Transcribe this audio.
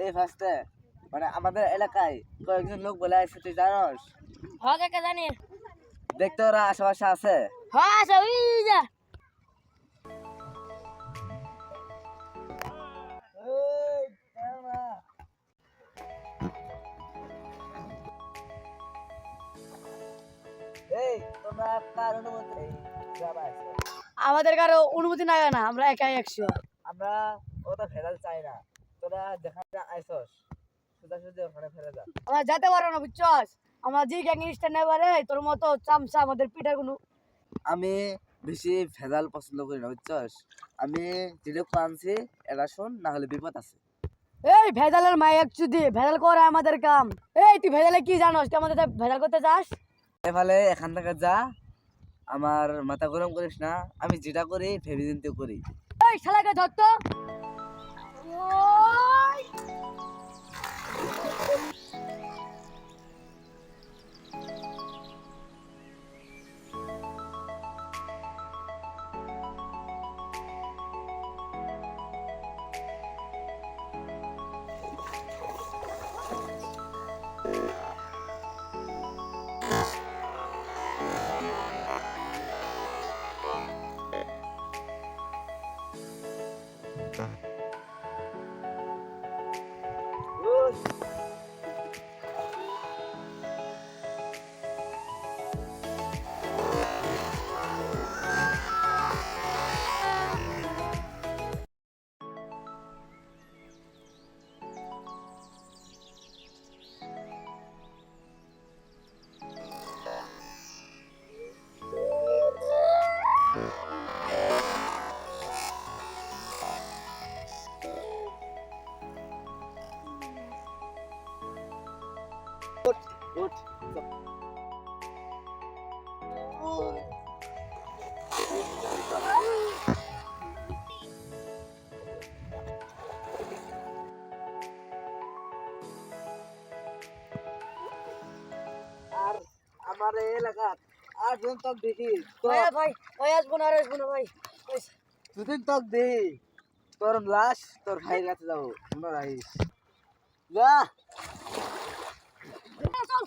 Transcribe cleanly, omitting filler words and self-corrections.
এই ফার্স্টে মানে আমাদের এলাকায় কয়েকজন লোক বলে আসছে, তুই জানোস? হ্যাঁ কাকা জানি। দেখতে ওরা আশেপাশে আছে। হ্যাঁ আছে ওই যা। এই তোমরা কার অনুমতি গ্রামে আছো? আমাদের কারো অনুমতি নাই না, আমরা একাই 100। আমরা ওটা ফেরাল চাই না, তোরা যেখানে আইসস সোজাসুজি ওখানে ফেরে যা। আমরা যেতে পারো না বুঝছস, আমরা যে গ্যাং স্টার নেবারে তোর মতো চামচা আমাদের পিঠার কোনো। আমি বেশি ভেজাল পছন্দ করি না বুঝছস। আমি যেটুকু আনছি এটা শোন, না হলে বিপদ আছে। এই ভেজালের মাইক চুদি ভেজাল করে আমাদের কাম। এই তুই ভেজালে কি জানোস, তুই আমাদের সাথে ভেজাল করতে চাস? এফালে এখান থেকে যা, আমার মাথা গরম করিস না। আমি যেটা করি ভেবে চিন্তে করি। এই শালাকে ধর তো। ওই! উঠ। আর আমার এই এলাকার আর জন তক দেখি ভাই ভাই ভাই আসবো না, আর আসবো না ভাই। দুদিন তক দেখি তোর লাশ তোর ভাইয়ের কাছে যাবো, মনে রাখিস। যা। চল।